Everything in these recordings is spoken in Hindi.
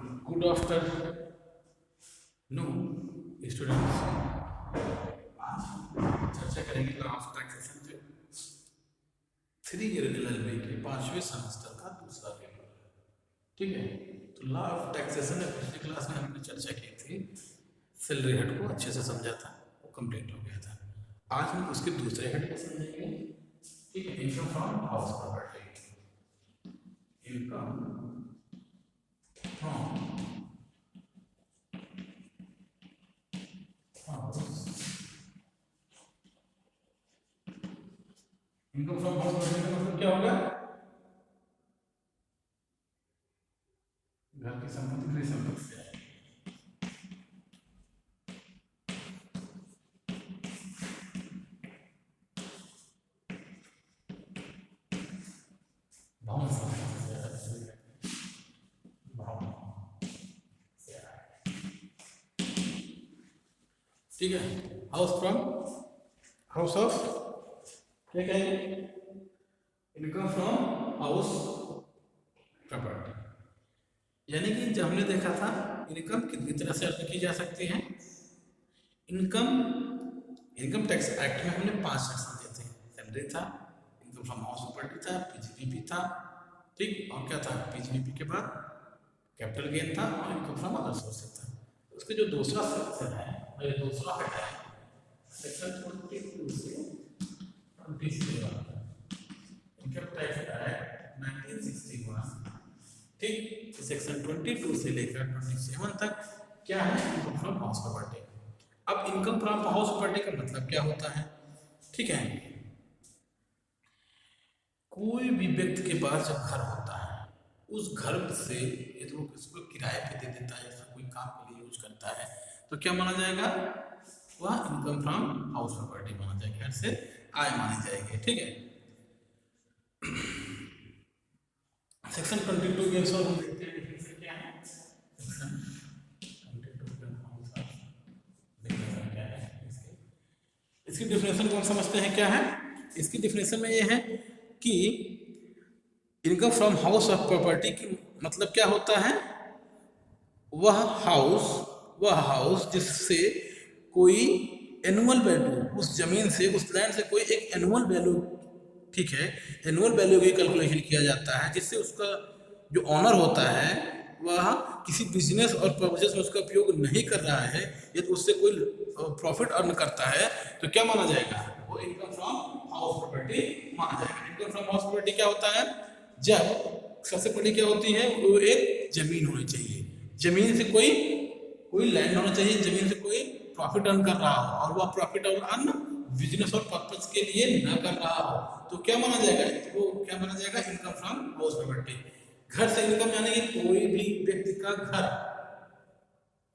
Good afternoon students. आज चर्चा करेंगे लॉ ऑफ टैक्सेशन पे 3 ईयर एलएलबी के 5वें सेमेस्टर का दूसरा पेपर। ठीक है, तो लॉ ऑफ टैक्सेशन में पिछली क्लास में हमने चर्चा की थी, सैलरी हेड को अच्छे से समझा था, वो कंप्लीट हो गया था। आज हम उसके दूसरे हेड को समझेंगे। ठीक है, income from house property. Income from income from house property का मतलब क्या होगा? घर की संपत्ति फ्री संपत्ति से ठीक है। हाउस फ्रॉम हाउस ऑफ क्या कहेंगे? Income from house property. यानी कि जब हमने देखा था इनकम कितनी तरह से अर्न की जा सकती है। इनकम टैक्स एक्ट में हमने 5 सेक्शन दिए थे। सैलरी था, इनकम फ्रॉम हाउस प्रॉपर्टी था, पीजीबीपी था, ठीक, और क्या था? पीजीबीपी के बाद कैपिटल गेन था और इनकम फ्रॉम अदर सोर्सेज था। उसके जो दूसरा सेक्शन है, ये दूसरा हेड है सेक्शन 22 से 27 इनकम टैक्स एक्ट 1961। ठीक, सेक्शन 22 से लेकर 27 तक क्या है? Income from house property. अब इनकम फ्रॉम हाउस प्रॉपर्टी का मतलब क्या होता है? ठीक है, कोई भी व्यक्ति के पास जब घर होता है, उस घर से यदि वो किसी को किराए पे दे देता है या कोई काम के लिए यूज करता है, तो क्या माना जाएगा? वह इनकम फ्रॉम हाउस प्रॉपर्टी माना जाएगा, घर से आय मानी जाएगी। ठीक है, सेक्शन 22 के अनुसार हम देखते हैं डिफिनेशन क्या है। सेक्शन 22 के अनुसार डिफिनेशन क्या है? इसकी डिफिनेशन को हम समझते हैं क्या है। इसकी डिफिनेशन में ये है कि income from house of property की मतलब क्या होता है? वह हाउस जिससे कोई एनुअल वैल्यू, उस जमीन से, उस लैंड से कोई एक एनुअल वैल्यू, ठीक है, एनुअल वैल्यू की कैलकुलेशन किया जाता है, जिससे उसका जो ऑनर होता है वह किसी बिजनेस और पर्पसेस में उसका उपयोग नहीं कर रहा है, यदि उससे कोई प्रॉफिट अर्न करता है तो क्या माना जाएगा? वो इनकम फ्रॉम हाउस प्रॉपर्टी माना जाएगा। इनकम फ्रॉम हाउस प्रॉपर्टी क्या होता है? जब सबसे पहले क्या होती है, वो एक जमीन होनी चाहिए, जमीन से कोई लैंड होना चाहिए, जमीन से कोई प्रॉफिट अर्न कर रहा हो और वह प्रॉफिट और अर्न बिजनेस और पर्पस के लिए न कर रहा हो, तो क्या माना जाएगा? वो क्या माना जाएगा? Income from house property. घर से इनकम यानी कि कोई भी व्यक्ति का घर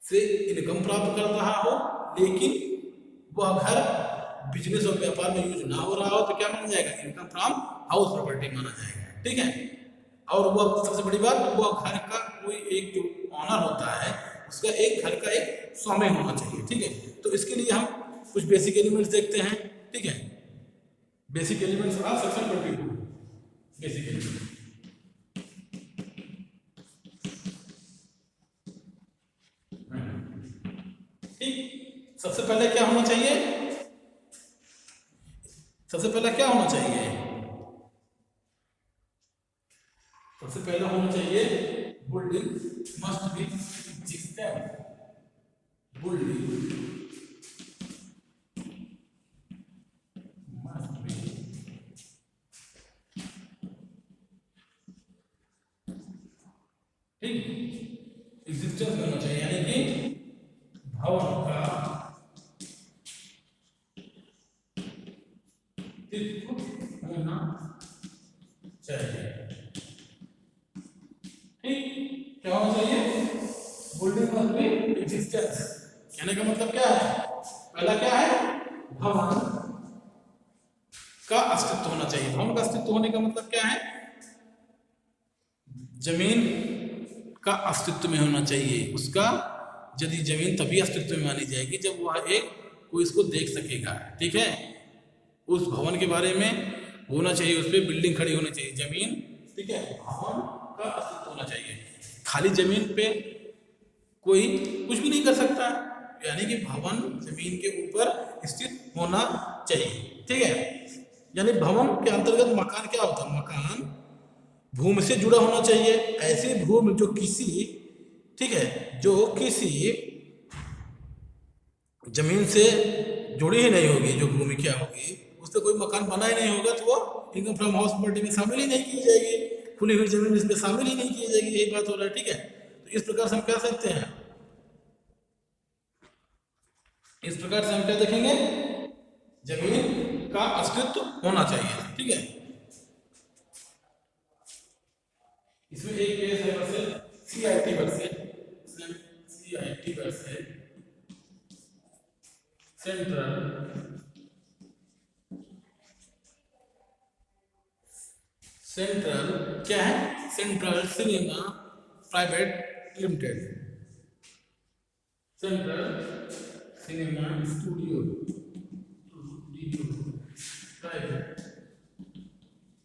से इनकम प्राप्त कर रहा हो, लेकिन वह घर बिजनेस और व्यापार में यूज ना हो रहा हो, तो क्या माना जाएगा? इनकम फ्रॉम हाउस प्रॉपर्टी माना जाएगा। ठीक है, और वह सबसे बड़ी बात, वह घर का कोई एक जो ऑनर होता है, उसका एक घर का एक स्वामी होना चाहिए। ठीक है, तो इसके लिए हम कुछ बेसिक एलिमेंट्स देखते हैं। ठीक है, basic elements of section 22। Basic elements, ठीक, सबसे पहले क्या होना चाहिए? सबसे पहले क्या होना चाहिए? सबसे पहले होना चाहिए building must be existent. Building must be ठीक, एग्जिस्टेंस होना चाहिए, यानी कि भवन का होना चाहिए। ठीक, क्या होना चाहिए? Building must be existence. कहने का मतलब क्या है? पहला क्या है? भवन का अस्तित्व होना चाहिए। भवन का अस्तित्व होने का मतलब क्या है? जमीन का अस्तित्व में होना चाहिए उसका। यदि जमीन तभी अस्तित्व में मानी जाएगी जब वह एक कोई इसको देख सकेगा। ठीक है, उस भवन के बारे में होना चाहिए, उस पर बिल्डिंग खड़ी होनी चाहिए, जमीन, ठीक है, भवन का अस्तित्व होना चाहिए। खाली जमीन पे कोई कुछ भी नहीं कर सकता, यानी कि भवन जमीन के ऊपर स्थित होना चाहिए। ठीक है, यानी भवन के अंतर्गत मकान क्या होता है, मकान भूमि से जुड़ा होना चाहिए। ऐसी भूमि जो किसी, ठीक है, जो किसी जमीन से जुड़ी ही नहीं होगी, जो भूमि क्या होगी उससे कोई मकान बना ही नहीं होगा, तो वो इनकम फ्रॉम हाउस प्रॉपर्टी में शामिल ही नहीं की जाएगी, खुली हुई जमीन इसमें शामिल ही नहीं की जाएगी, यही बात हो रहा है। ठीक है, तो इस प्रकार से हम कह सकते हैं, इस प्रकार से हम क्या देखेंगे, जमीन का अस्तित्व होना चाहिए। ठीक है, इसमें एक केस है वर्सेस सीआईटी वर्सेस सेंट्रल क्या है, central cinema private limited, central cinema studio private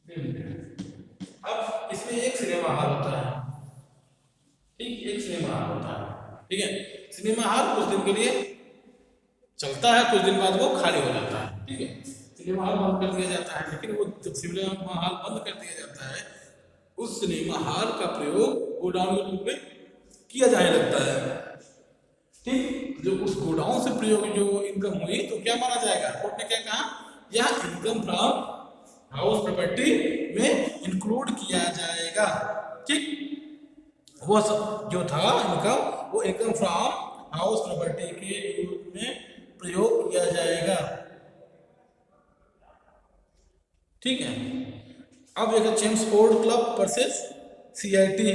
limited. अब इसमें एक सिनेमा हॉल होता है, ठीक, एक सिनेमा हॉल होता है। ठीक है, सिनेमा हॉल कुछ दिन के लिए चलता है, कुछ दिन बाद वो खाली हो जाता है। ठीक है, सिनेमा हॉल बंद कर दिया जाता है, लेकिन वो जब सिनेमा हॉल बंद कर दिया जाता है, उस सिनेमा हॉल का प्रयोग गोडाउन के रूप में किया जाने लगता है। ठीक, जो उस गोडाउन से प्रयोग जो इनकम हुई तो क्या माना जाएगा, कोर्ट ने क्या कहा, यह इनकम फ्रॉम हाउस प्रॉपर्टी में इंक्लूड किया जाएगा। ठीक, वो जो था इनकम, वो इनकम फ्रॉम हाउस प्रॉपर्टी के रूप में प्रयोग किया जाएगा। ठीक है, अब एक James Ford club versus CIT,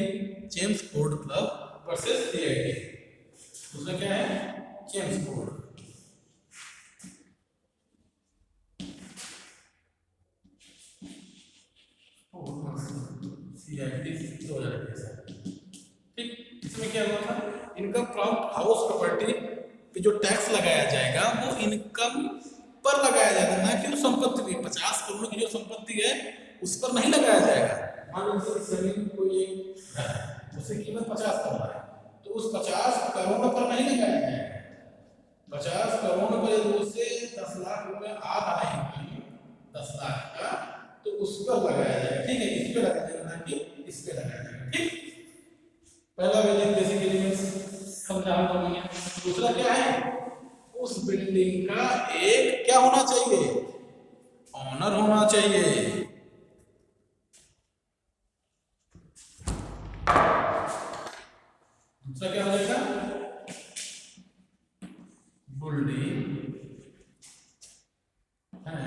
James Ford club versus CIT, उसमें क्या है, जेम्स फोर्ड सीआईटी 2000। ठीक, इसमें क्या हुआ था, इनकम फ्रॉम हाउस प्रॉपर्टी पे जो टैक्स लगाया जाएगा वो इनकम पर लगाया जाएगा, ना कि उस संपत्ति की 50 करोड़ की जो संपत्ति है उस पर नहीं लगाया जाएगा। मान लीजिए जमीन कोई है, उसकी कीमत 50 करोड़ है, तो उस 50 करोड़ पर नहीं लगाया जाएगा। 50 करोड़ पर उससे 10 लाख रुपए आ रहा है, 10 लाख का, तो उस पर लगाया जाएगा। ठीक है, इस पे लगाया जाएगा, ना कि इस पे लगाया जाएगा। ठीक, पहला बेसिक एलिमेंट्स समझा हम लोगों ने। दूसरा क्या है, उस बिल्डिंग का एक क्या होना चाहिए, ऑनर होना चाहिए। दूसरा क्या हो जाएगा, बिल्डिंग है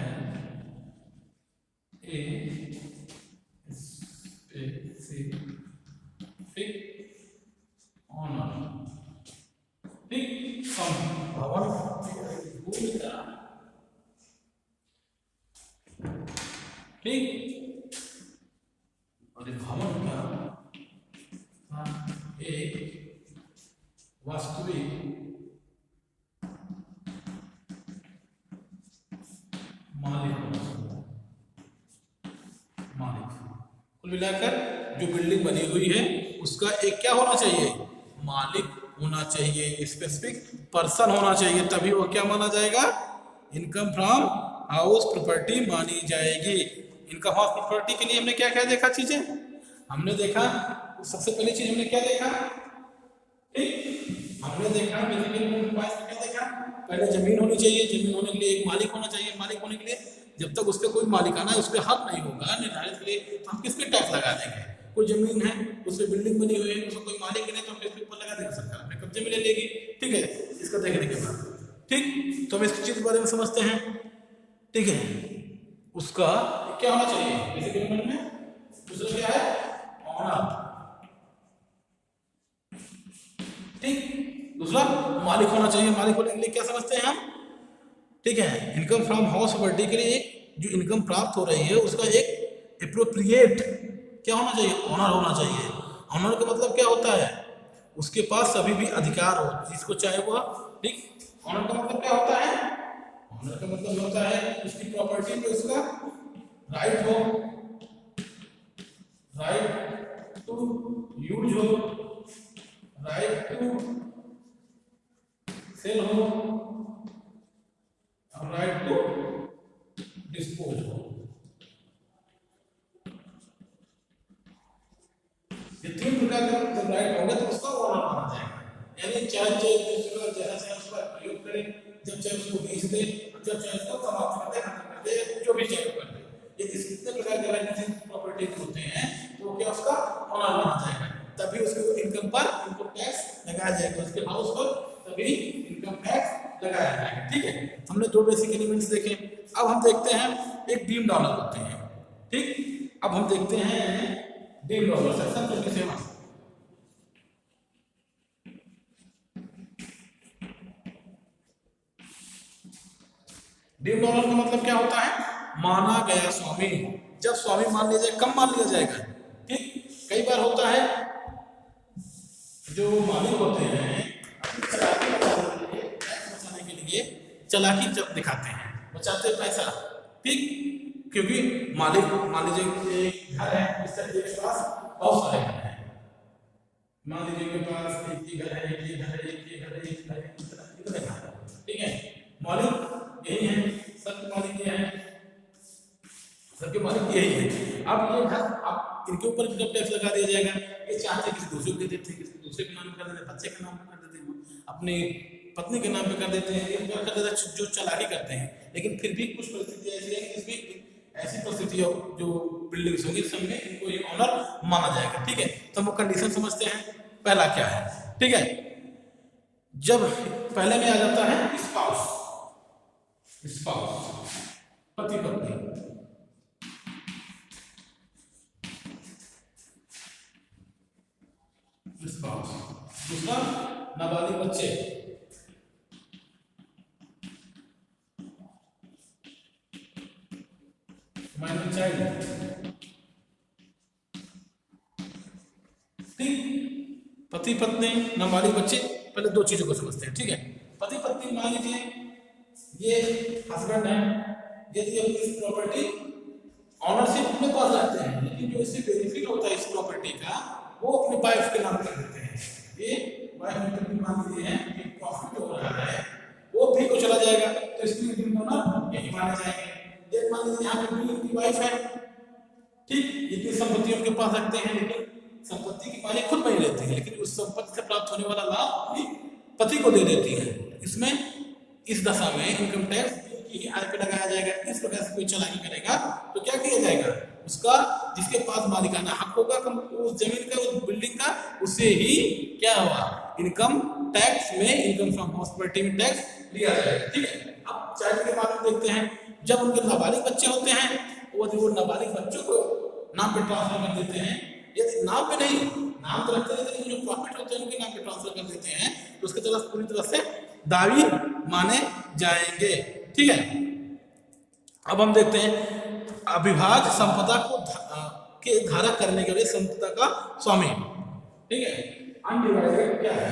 ऑनर। ठीक, भवन भूमि का, ठीक, और भवन का एक वास्तविक मालिक होना चाहिए। मालिक, कुल मिलाकर जो बिल्डिंग बनी हुई है उसका एक क्या होना चाहिए, मालिक होना चाहिए, स्पेसिफिक पर्सन होना चाहिए, तभी वो क्या माना जाएगा, इनकम फ्रॉम हाउस प्रॉपर्टी मानी जाएगी। इनकम हाउस प्रॉपर्टी के लिए हमने क्या क्या देखा चीजें, हमने देखा सबसे पहली चीज हमने क्या देखा, ठीक, हमने देखा क्या देखा, पहले जमीन होनी चाहिए, जमीन होने के लिए एक मालिक होना चाहिए, मालिक होने के लिए जब तक उस पर कोई मालिकाना उस पर हक नहीं होगा निर्धारित के लिए, तो हम किस पे टैक्स लगा देंगे। कोई जमीन है, उस पर बिल्डिंग बनी हुई है, उसका कोई मालिक नहीं, तो हम किस ऊपर लगा देंगे, सरकार अपने कब्जे में ले लेगी। ठीक है, इसका देखने के बाद, ठीक, तो हम इस चीज के बारे में समझते हैं। ठीक है, उसका क्या होना चाहिए बेसिक एलिमेंट में, दूसरा क्या है, ऑनर। ठीक, दूसरा मालिक होना चाहिए, मालिक होने के लिए क्या समझते हैं हम, ठीक है, इनकम फ्रॉम हाउस प्रॉपर्टी के लिए जो इनकम प्राप्त हो रही है उसका एक एप्रोप्रिएट क्या होना चाहिए, ऑनर होना चाहिए। ऑनर का मतलब क्या होता है, उसके पास सभी भी अधिकार हो जिसको चाहे वह। ठीक, ऑनर का मतलब क्या होता है, ऑनर का मतलब होता है उसकी प्रॉपर्टी पे उसका राइट हो, राइट टू यूज हो, राइट टू सेल हो और राइट टू डिस्पोज हो। ये तीन प्रकार का जब राइट होगा तो उसका ओनर माना जाएगा। यानी चाहे दूसरा जैसा उसका प्रयोग करे, जब चाहे उसको बेच दे, जब चाहे उसको समाप्त कर दे, खत्म कर दे, जो भी चाहे कर दे। ये कितने प्रकार के राइट प्रॉपर्टी होते हैं तो क्या उसका ओनर माना जाएगा, तभी उसके इनकम पर इनकम टैक्स लगाया जाएगा, उसके हाउस पर तभी इनकम टैक्स लगाया जाएगा। ठीक है, हमने दो बेसिक एलिमेंट्स देखे। अब हम देखते हैं एक डीम डॉलर होते हैं। ठीक, अब हम देखते हैं deemed dollar section 27। Deemed dollar का मतलब क्या होता है? माना गया स्वामी। जब स्वामी मान लिया जाए, कब मान लिया जाएगा? ठीक, कई बार होता है जो मालिक होते हैं बचाने के लिए चालाकी दिखाते हैं, बचाते पैसा। ठीक, क्योंकि मालिक मान लीजिए घर है, इस तरह के पास बहुत सारे घर हैं, मान लीजिए के पास एक ही घर है, एक ही घर है, एक ही घर है, एक घर है, इतने घर। ठीक है, मालिक यही है, सबके मालिक ये है, सबके मालिक यही है। अब ये घर, अब इनके ऊपर इनकम टैक्स लगा दिया जाएगा। ये चाहते किसी दूसरे को दे देते हैं, किसी दूसरे के नाम पे कर देते हैं, बच्चे के नाम पे कर देते हैं, अपनी पत्नी के नाम पे कर देते हैं, ये कर देते हैं, जो चालाकी करते हैं। लेकिन फिर भी कुछ परिस्थिति ऐसी है कि इसमें ऐसी परिस्थिति जो बिल्डिंग्स होंगी समय इनको ये ऑनर माना जाएगा। ठीक है, तो हम कंडीशन समझते हैं। पहला क्या है? ठीक है, जब पहले में आ जाता है स्पाउस, स्पाउस पति पत्नी, स्पाउस। दूसरा नाबालिग बच्चे, माइनर चाइल्ड। ठीक, पति पत्नी नाबालिग बच्चे, पहले दो चीजों को समझते हैं। ठीक है, पति पत्नी मान लीजिए ये हस्बैंड है, यदि अपनी प्रॉपर्टी ऑनरशिप अपने पास रखते हैं, लेकिन जो इससे बेनिफिट होता है इस प्रॉपर्टी का वो अपने वाइफ के नाम कर देते हैं। ये वाइफ ने मान लीजिए है कि प्रॉफिट हो रहा है वो भी को चला जाएगा, तो इसलिए दिन दोनों यही माने जाएंगे। एक मान लीजिए यहाँ पे भी उनकी वाइफ है, ठीक, इतनी संपत्ति उनके पास रखते हैं, लेकिन संपत्ति की मालिक खुद नहीं रहती है, लेकिन उस संपत्ति से प्राप्त होने वाला लाभ अपने पति को दे देती है। इसमें इस दशा में इनकम टैक्स की आय पे लगाया जाएगा। इस प्रकार से कोई चालाकी करेगा तो क्या किया जाएगा? उसका जिसके पास मालिकाना हक होगा उस जमीन का, उस बिल्डिंग का, उससे ही क्या हुआ? इनकम टैक्स में, इनकम फ्रॉम प्रॉपर्टी में टैक्स लिया जाएगा। ठीक है, अब चाइल्ड के बारे में देखते हैं। जब उनके नाबालिग बच्चे होते हैं वो नाबालिग बच्चों को नाम पे ट्रांसफर कर देते हैं। यदि नाम पे नहीं, नाम तो रखते हैं, लेकिन जो प्रॉफिट होते हैं उनके नाम पे ट्रांसफर कर देते हैं, तो उसके तरफ पूरी तरह से दावी माने जाएंगे। ठीक है, अब हम देखते हैं अविभाज्य संपदा को के धारक करने के लिए संपदा का स्वामी। ठीक है, अनडिवाइडेड क्या है?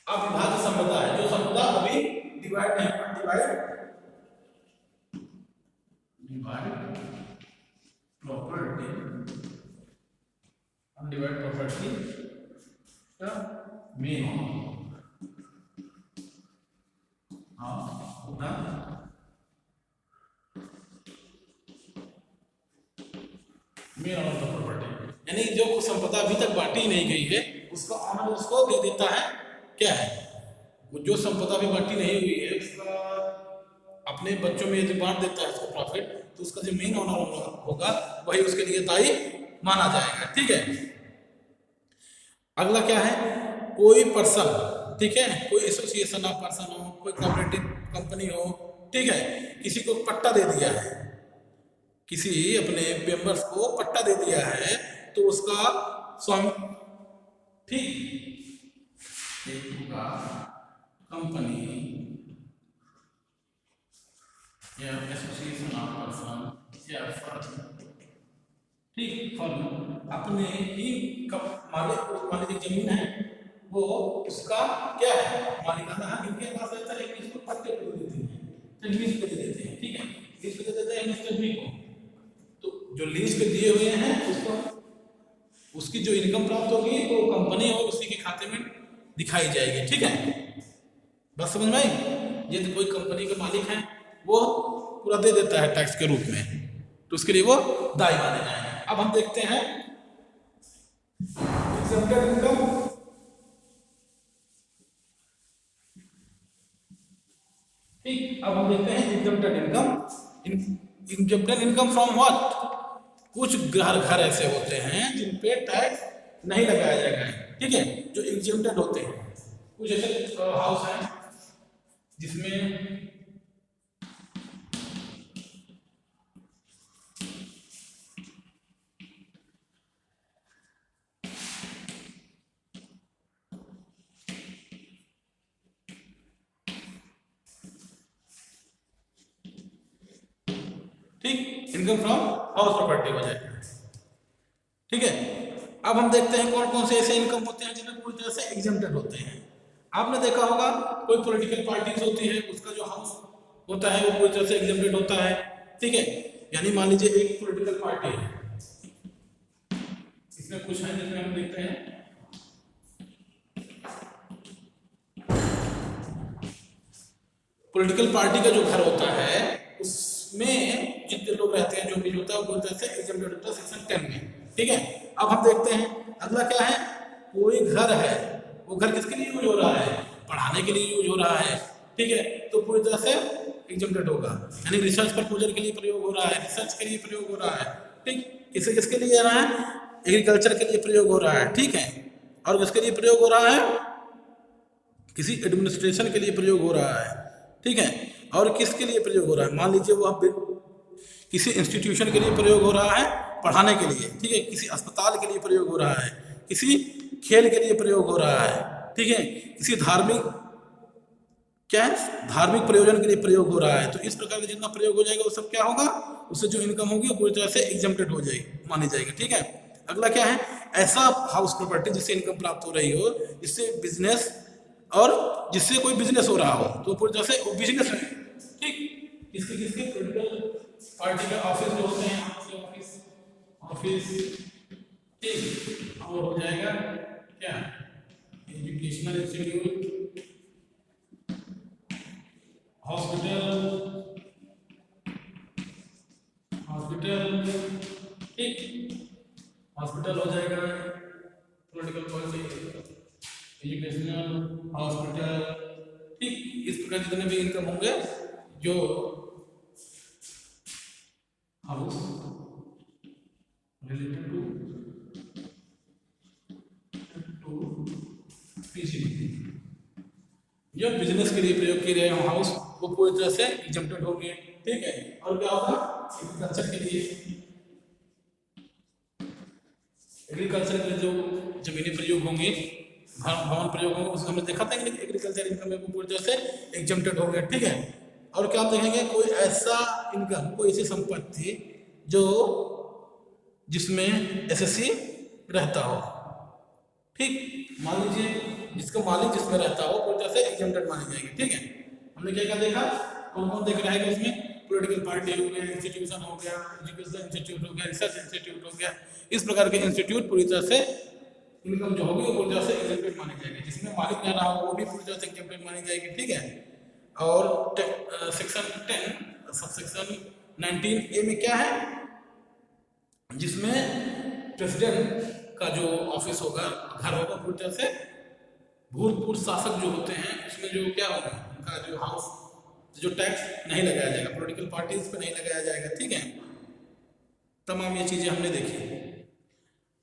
अविभाज्य संपदा है, जो संपदा अभी डिवाइड नहीं, अनडिवाइडेड प्रॉपर्टी, अनडिवाइडेड प्रॉपर्टी का main main owner of property, यानी जो संपदा अभी तक बांटी नहीं गई है उसका ऑनर उसको दे देता है। क्या है वो? जो संपदा भी बांटी नहीं हुई है उसका अपने बच्चों में यदि बांट देता है उसको प्रॉफिट, तो उसका जो मेन ऑनर होगा वही उसके लिए दायी माना जाएगा। ठीक है, अगला क्या है? कोई पर्सन, ठीक है, कोई एसोसिएशन ऑफ पर्सन हो, कोई कोऑपरेटिव कंपनी हो, ठीक है, किसी को पट्टा दे दिया है, किसी अपने मेंबर्स को पट्टा दे दिया है, तो उसका स्वामी, ठीक, कंपनी या एसोसिएशन ऑफ पर्सन या फर्म, ठीक, फर्म अपने ही मालिक जमीन है वो उसका क्या है? मालिकाना हक इनके पास रहता है, लेकिन इसको पट्टे पे दे देते हैं, तो लीज पे दे देते हैं। ठीक है, लीज पे दे देते हैं इन्वेस्टर भी को, तो जो लीज पे दिए हुए हैं उसको उसकी जो इनकम प्राप्त होगी वो कंपनी और उसी के खाते में दिखाई जाएगी। ठीक है, बस समझ में आई। यदि कोई कंपनी के मालिक है वो पूरा दे देता है टैक्स के रूप में, तो उसके लिए वो दायी माने जाएंगे। अब हम देखते हैं एग्जम्प्टेड इनकम। ठीक, अब हम देखते हैं exempted income. Exempted income from what? कुछ घर ऐसे होते हैं जिन पे टैक्स नहीं लगाया जाएगा। ठीक है, जो एग्जम्प्टेड होते हैं। कुछ ऐसे हाउस हैं जिसमें ठीक इनकम फ्रॉम हाउस प्रॉपर्टी हो जाएगा। ठीक है, अब हम देखते हैं कौन कौन से ऐसे इनकम होते हैं जिन्हें पूरी तरह से एग्जम्प्टेड होते हैं। आपने देखा होगा कोई पॉलिटिकल पार्टीज होती है, उसका जो हाउस होता है वो पूरी तरह से एग्जम्प्टेड होता है। ठीक है, यानी मान लीजिए एक पॉलिटिकल पार्टी है, इसमें कुछ है जिसमें हम देखते हैं पॉलिटिकल पार्टी का जो घर होता है उसमें जितने लोग रहते हैं, जो भी होता है वो पूरी तरह से एग्जम्प्टेड होता है सेक्शन 10 में। ठीक है, अब हम देखते हैं अगला क्या है। कोई घर है, वो घर किसके लिए यूज हो रहा है? पढ़ाने के लिए यूज हो रहा है। ठीक है, तो पूरी तरह से एग्जम्प्टेड होगा, यानी रिसर्च प्रपोजल के लिए प्रयोग हो रहा है, रिसर्च के लिए प्रयोग हो रहा है। ठीक, इसे किसके लिए आ रहा है? एग्रीकल्चर के लिए प्रयोग हो रहा है। ठीक है, और किसके लिए प्रयोग हो रहा है? किसी एडमिनिस्ट्रेशन के लिए प्रयोग हो रहा है। ठीक है, और किसके लिए प्रयोग हो रहा है? मान लीजिए वो किसी इंस्टीट्यूशन के लिए प्रयोग हो रहा है, पढ़ाने के लिए। ठीक है, किसी अस्पताल के लिए प्रयोग हो रहा है, किसी खेल के लिए प्रयोग हो रहा है। ठीक है, किसी धार्मिक धार्मिक प्रयोजन के लिए प्रयोग हो रहा है। तो इस प्रकार का जितना प्रयोग हो जाएगा वो सब क्या होगा, उससे जो इनकम होगी वो पूरी तरह से एग्जम्प्टेड हो जाएगी, मानी जाएगी। ठीक है, अगला क्या है? ऐसा हाउस प्रॉपर्टी जिससे इनकम प्राप्त हो रही हो, जिससे बिजनेस और जिससे कोई बिजनेस हो रहा हो, तो पूरी तरह से वो बिजनेस है। ठीक, किसके किसके पॉलिटिकल पार्टी का ऑफिस जो होते हैं, ऑफिस ठीक, और हो जाएगा क्या? एजुकेशनल इंस्टीट्यूट, हॉस्पिटल ठीक, हॉस्पिटल हो जाएगा पॉलिटिकल पार्टी, एजुकेशनल, हॉस्पिटल। ठीक, इस प्रकार जितने भी इनकम होंगे जो हाउस रिलेटेड टू पीसीबी, जो बिजनेस के लिए प्रयोग किए गए हैं हाउस, वो पूरी तरह से एग्जम्प्टेड होंगे। ठीक है, और क्या होगा? एग्रीकल्चर के लिए, एग्रीकल्चर के जो जमीनी प्रयोग होंगे, भवन प्रयोग होंगे, उसको हमने देखा था कि एग्रीकल्चर इनकम में वो पूरी तरह से एग्जम्प्टेड होंगे। ठीक है, और क्या आप देखेंगे? कोई ऐसा इनकम, कोई ऐसी संपत्ति जो जिसमें एसएससी रहता हो। ठीक, मान लीजिए जिसका मालिक जिसमें रहता हो पूरी तरह से एग्जम्प्टेड मानी जाएगी। ठीक है, हमने क्या क्या देखा? कौन कौन देख रहा है कि इसमें पॉलिटिकल पार्टी हो गया, इंस्टीट्यूशन हो गया, एजुकेशनल इंस्टीट्यूट हो गया, रिसर्च इंस्टीट्यूट हो गया। इस प्रकार के इंस्टीट्यूट पूरी तरह से इनकम जो होगी वो पूरी तरह से एग्जम्प्टेड मानी जाएगी। जिसमें मालिक रह रहा हो वो भी पूरी तरह से एग्जम्प्टेड मानी जाएगी। ठीक है, और सेक्शन 10 सबसेक्शन 19A में क्या है? जिसमें प्रेसिडेंट का जो ऑफिस होगा, घर होगा, पूरी तरह से भूतपूर्व शासक जो होते हैं उसमें जो क्या होगा, उनका जो हाउस जो टैक्स नहीं लगाया जाएगा, पॉलिटिकल पार्टीज पे नहीं लगाया जाएगा। ठीक है, तमाम ये चीजें हमने देखी।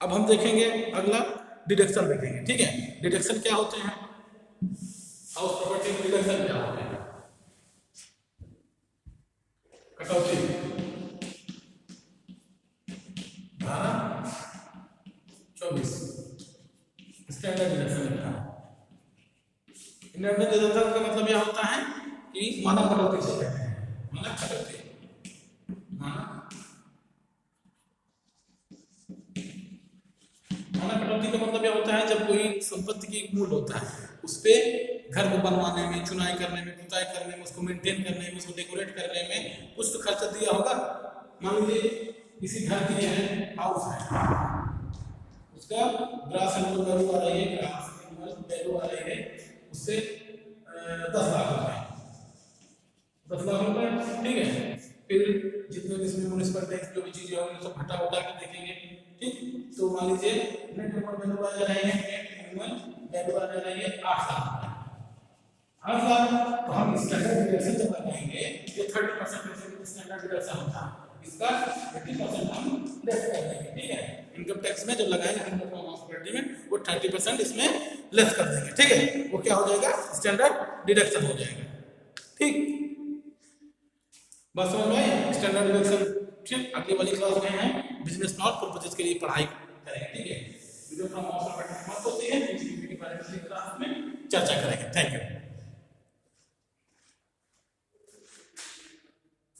अब हम देखेंगे अगला डिडक्शन देखेंगे। ठीक है, डिडक्शन क्या होते हैं? हाउस प्रॉपर्टी में डिडक्शन क्या होते हैं? कटौती, धारा 24 इसके अंदर डिडक्शन लिखा है। इंडियन में डिडक्शन का मतलब यह होता है कि मानव कटौती से कहते हैं, मानव कटौती, मानव कटौती का मतलब यह होता है जब कोई संपत्ति की मूल्य होता है, उस पे घर को बनवाने में, चुनाई करने में, पुताई करने में, उसको मेंटेन करने में, उसको डेकोरेट करने में कुछ तो खर्चा दिया होगा। मान लीजिए किसी घर के लिए हाउस है, उसका ग्रास एनुअल वैल्यू आ रही है, ग्रास एनुअल वैल्यू आ रही है उससे 10 लाख रुपए, 10 लाख रुपए, ठीक है। फिर जितने भी इसमें म्युनिसिपल टैक्स जो भी चीजें होंगी सब हटा उठा के देखेंगे, ठीक। तो मान लीजिए नेट एनुअल वैल्यू आ रही है, नेट एनुअल वैल्यू आ रही है 8 लाख, 8 लाख। तो हम स्टैंडर्ड डिडक्शन जब लगाएंगे ये 30% स्टैंडर्ड डिडक्शन होता है, इसका 30% हम लेस कर देंगे, ठीक है। इनकम टैक्स में जब लगाएंगे इनकम फॉर्म ऑफ प्रॉपर्टी में वो 30% इसमें लेस कर देंगे, ठीक है। वो क्या हो जाएगा, स्टैंडर्ड डिडक्शन हो जाएगा, ठीक। बस समझ में स्टैंडर्ड डिडक्शन, ठीक। अगली वाली क्लास में है बिजनेस नॉट पर्पसेस के लिए पढ़ाई करेंगे, ठीक है। वीडियो फ्रॉम ऑफ प्रॉपर्टी समाप्त होती है, इसी के बारे में क्लास में चर्चा करेंगे। Thank you.